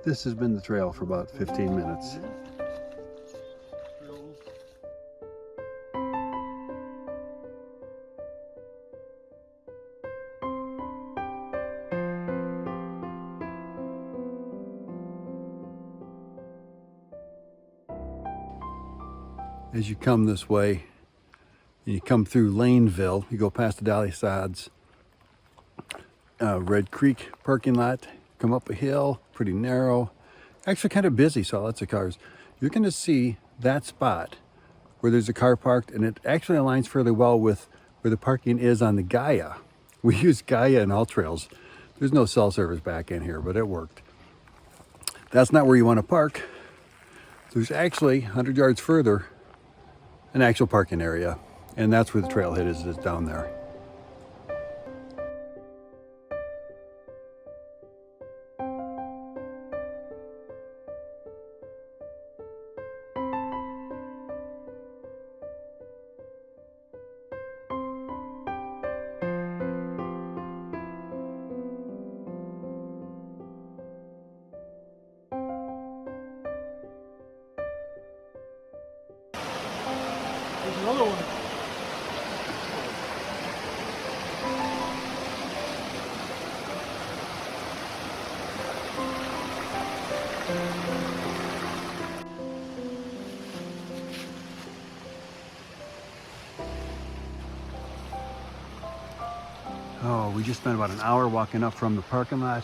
This has been the trail for about 15 minutes. As you come this way, and you come through Laneville, you go past the Dolly Sods, Red Creek parking lot, come up a hill, pretty narrow, actually kind of busy, saw lots of cars. You're going to see that spot where there's a car parked, and it actually aligns fairly well with where the parking is on the GAIA. We use GAIA and AllTrails. There's no cell service back in here, but it worked. That's not where you want to park. There's actually 100 yards further an actual parking area, and that's where the trailhead is down there. There's another one. Oh, we just spent about an hour walking up from the parking lot,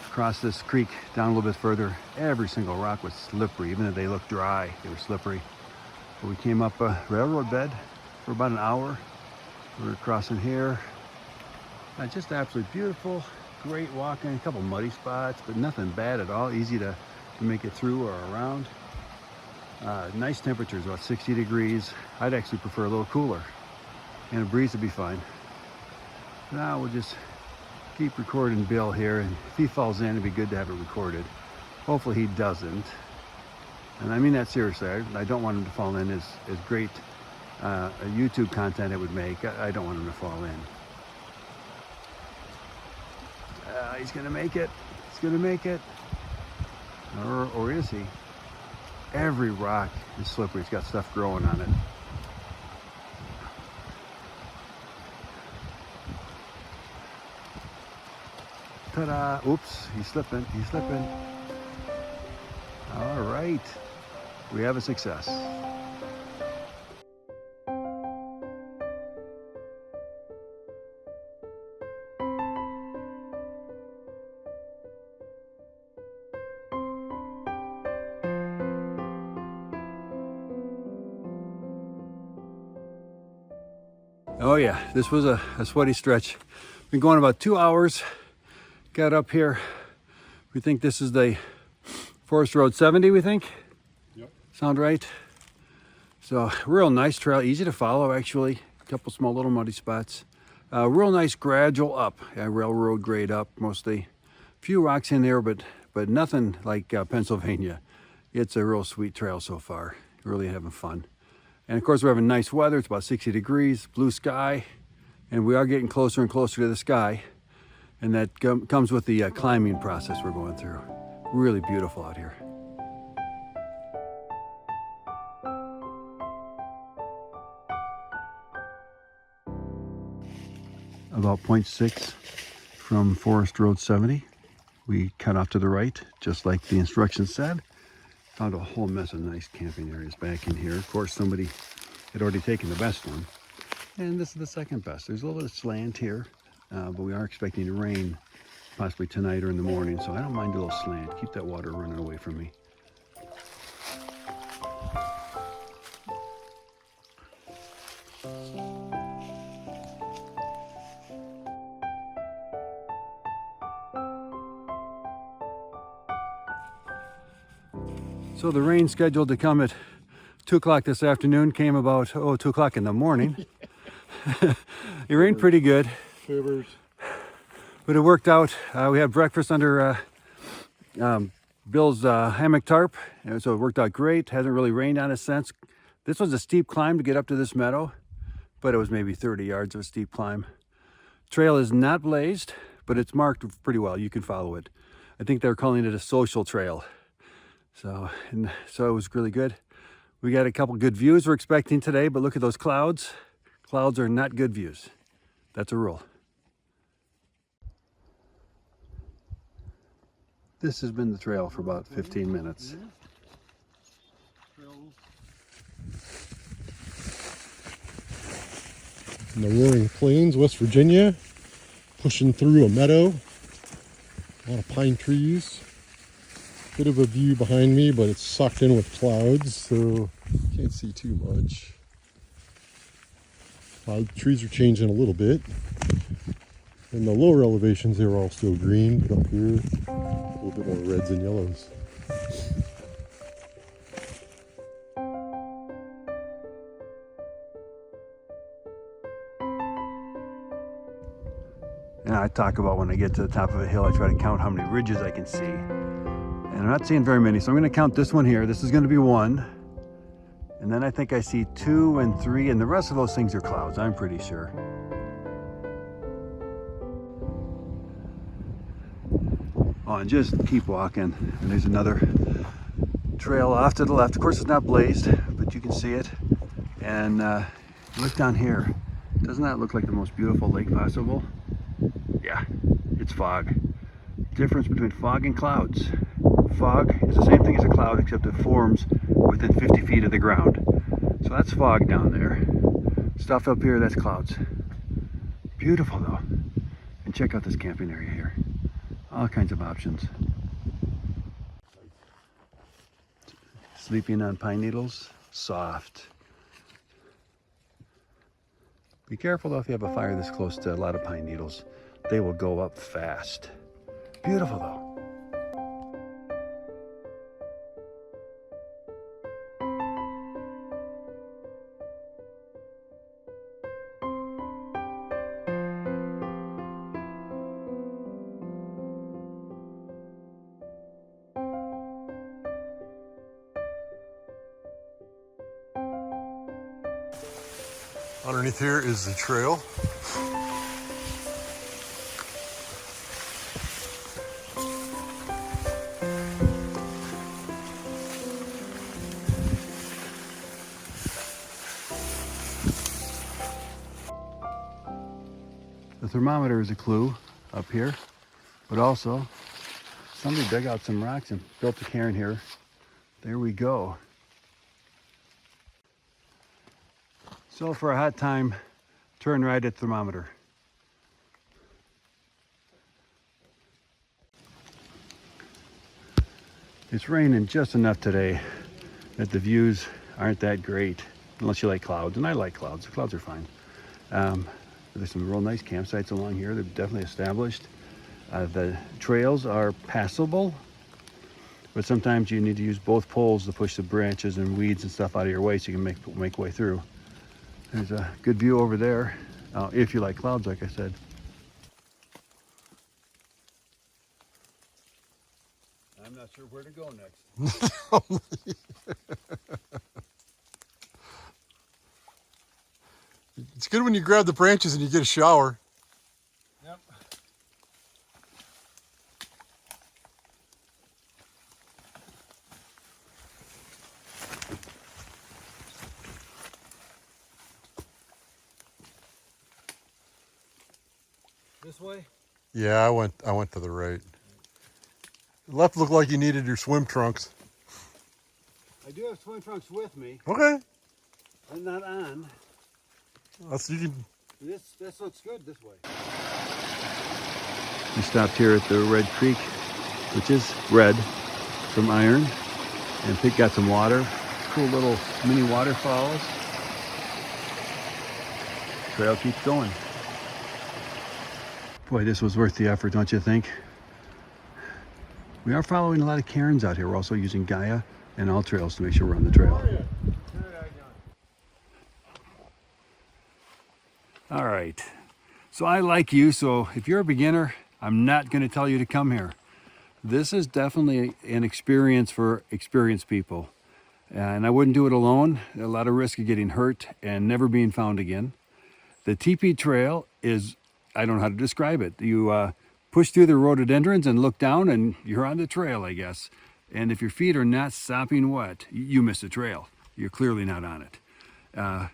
across this creek, down a little bit further. Every single rock was slippery, even if they looked dry, they were slippery. But we came up a railroad bed for about an hour. We were crossing here. Just absolutely beautiful, great walking, a couple muddy spots, but nothing bad at all, easy to make it through or around. Nice temperatures, about 60 degrees. I'd actually prefer a little cooler, and a breeze would be fine. Now we'll just keep recording Bill here, and if he falls in, it'd be good to have it recorded. Hopefully he doesn't, and I mean that seriously. I don't want him to fall in as great a YouTube content it would make. I don't want him to fall in. He's gonna make it. He's gonna make it. Or is he? Every rock is slippery. It's got stuff growing on it. Ta-da! Oops, he's slipping, he's slipping. All right, we have a success. Oh yeah, this was a sweaty stretch. Been going about 2 hours. Got up here. We think this is the Forest Road 70, we think? Yep. Sound right? So, real nice trail, easy to follow actually. A couple small little muddy spots. Real nice gradual up. Yeah, railroad grade up mostly. Few rocks in there, but nothing like Pennsylvania. It's a real sweet trail so far. Really having fun. And of course we're having nice weather. It's about 60 degrees, blue sky, and we are getting closer and closer to the sky. And that comes with the climbing process we're going through. Really beautiful out here. About 0.6 from Forest Road 70. We cut off to the right, just like the instructions said. Found a whole mess of nice camping areas back in here. Of course, somebody had already taken the best one. And this is the second best. There's a little bit of slant here. But we are expecting to rain possibly tonight or in the morning, so I don't mind a little slant. Keep that water running away from me. So the rain scheduled to come at 2 o'clock this afternoon came about 2 o'clock in the morning. It rained pretty good. Shivers. But it worked out. We had breakfast under Bill's hammock tarp, and so it worked out great. Hasn't really rained on us since. This was a steep climb to get up to this meadow, but it was maybe 30 yards of a steep climb. Trail is not blazed, but it's marked pretty well. You can follow it. I think they're calling it a social trail. So it was really good. We got a couple good views we're expecting today, but look at those clouds. Clouds are not good views. That's a rule. This has been the trail for about 15 minutes. In the Roaring Plains, West Virginia, pushing through a meadow, a lot of pine trees. Bit of a view behind me, but it's sucked in with clouds, so can't see too much. Trees are changing a little bit. In the lower elevations, they were all still green, but up here, a little bit more reds and yellows. And I talk about when I get to the top of a hill, I try to count how many ridges I can see. And I'm not seeing very many, so I'm going to count this one here. This is going to be 1. And then I think I see 2 and 3, and the rest of those things are clouds, I'm pretty sure. Oh, and just keep walking. And there's another trail off to the left. Of course, it's not blazed, but you can see it. And look down here. Doesn't that look like the most beautiful lake possible? Yeah, it's fog. Difference between fog and clouds. Fog is the same thing as a cloud, except it forms within 50 feet of the ground. So that's fog down there. Stuff up here, that's clouds. Beautiful though. And check out this camping area here. All kinds of options. Sleeping on pine needles, soft. Be careful though if you have a fire this close to a lot of pine needles. They will go up fast. Beautiful though. Underneath here is the trail. The thermometer is a clue up here, but also somebody dug out some rocks and built a cairn here. There we go. So for a hot time, turn right at thermometer. It's raining just enough today that the views aren't that great, unless you like clouds, and I like clouds. The clouds are fine. There's some real nice campsites along here. They're definitely established. The trails are passable, but sometimes you need to use both poles to push the branches and weeds and stuff out of your way so you can make way through. There's a good view over there, if you like clouds, like I said. I'm not sure where to go next. It's good when you grab the branches and you get a shower. Yep. This way? Yeah, I went to the right. Left looked like you needed your swim trunks. I do have swim trunks with me. Okay. I'm not on. You can... This looks good this way. We stopped here at the Red Creek, which is red from iron, and Pete got some water. Cool little mini waterfalls. Trail keeps going. Boy, this was worth the effort, don't you think? We are following a lot of cairns out here. We're also using GAIA and AllTrails to make sure we're on the trail. All right, so I like you, so if you're a beginner, I'm not going to tell you to come here. This is definitely an experience for experienced people, and I wouldn't do it alone. A lot of risk of getting hurt and never being found again. The TP trail is, I don't know how to describe it. You push through the rhododendrons and look down and you're on the trail, I guess. And if your feet are not sopping wet, you miss the trail. You're clearly not on it. And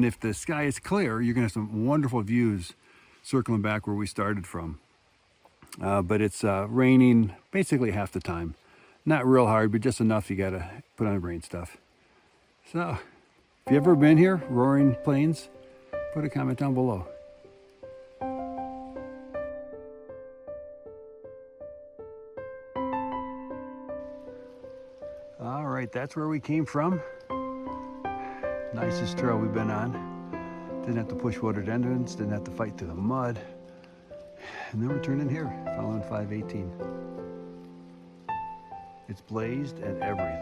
if the sky is clear, you're gonna have some wonderful views circling back where we started from. But it's raining basically half the time. Not real hard, but just enough you gotta put on rain stuff. So, if you've ever been here, Roaring Plains, put a comment down below. All right, that's where we came from. Nicest trail we've been on. Didn't have to push rhododendrons, didn't have to fight through the mud. And then we're turning here, following 518. It's blazed and everything.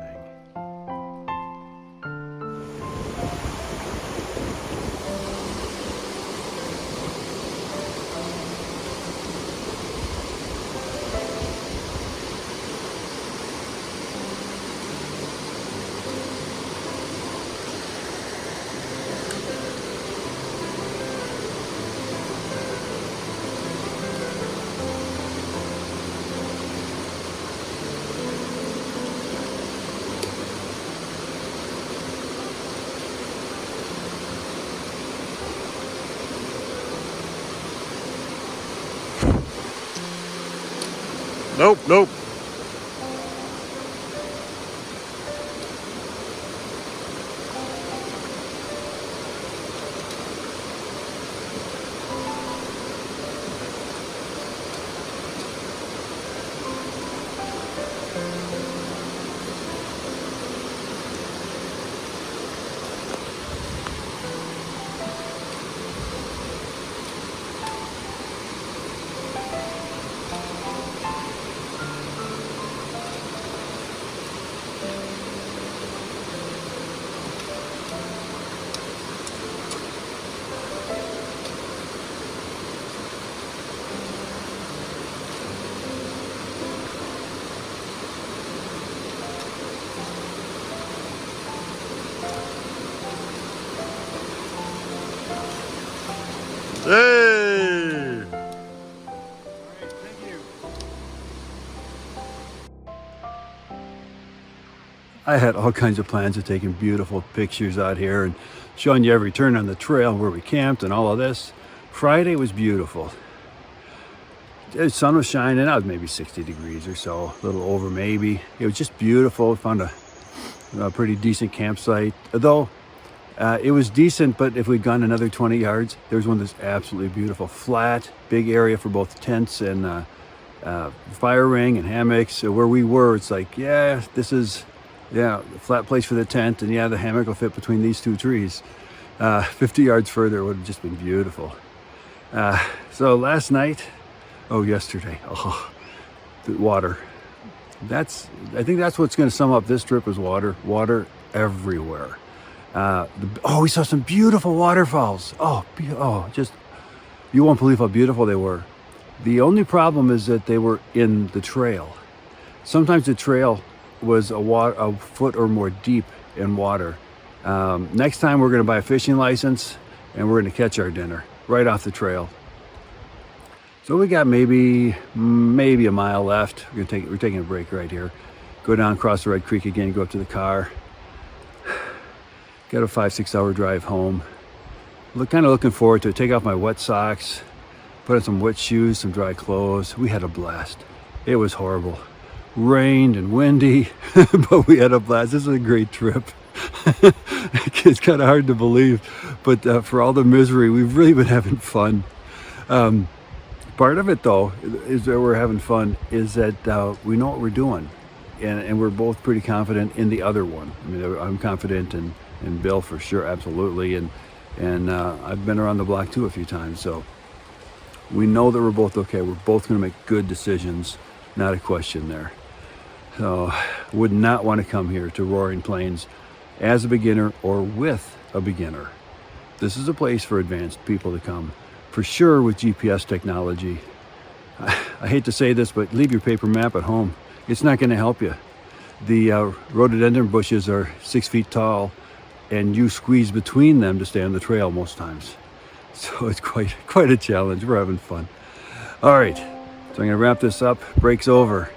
Nope. Hey! I had all kinds of plans of taking beautiful pictures out here and showing you every turn on the trail where we camped and all of this. Friday was beautiful. The sun was shining out, maybe 60 degrees or so, a little over maybe. It was just beautiful. Found a pretty decent campsite, though it was decent, but if we'd gone another 20 yards, there was one that's absolutely beautiful. Flat, big area for both tents and fire ring and hammocks. So where we were, it's like, yeah, this is, yeah, a flat place for the tent, and yeah, the hammock will fit between these two trees. 50 yards further, it would have just been beautiful. So yesterday, the water. I think that's what's going to sum up this trip is water everywhere. We saw some beautiful waterfalls. Just, you won't believe how beautiful they were. The only problem is that they were in the trail. Sometimes the trail was a foot or more deep in water. Next time we're going to buy a fishing license and we're going to catch our dinner right off the trail. So we got maybe a mile left. We're taking a break right here. Go down, cross the Red Creek again, go up to the car. Got a 5-6 hour drive home. Kind of looking forward to it. Take off my wet socks, put on some wet shoes, some dry clothes. We had a blast. It was horrible. Rained and windy, but we had a blast. This is a great trip. It's kind of hard to believe, but for all the misery, we've really been having fun. Part of it, though, is that we're having fun, is that we know what we're doing, and we're both pretty confident in the other one. I mean, I'm confident in Bill for sure, absolutely, and I've been around the block too a few times, so we know that we're both okay. We're both going to make good decisions, not a question there. So, would not want to come here to Roaring Plains as a beginner or with a beginner. This is a place for advanced people to come, for sure, with GPS technology. I hate to say this, but leave your paper map at home. It's not going to help you. The rhododendron bushes are 6 feet tall, and you squeeze between them to stay on the trail most times. So it's quite a challenge. We're having fun. All right, so I'm gonna wrap this up. Break's over.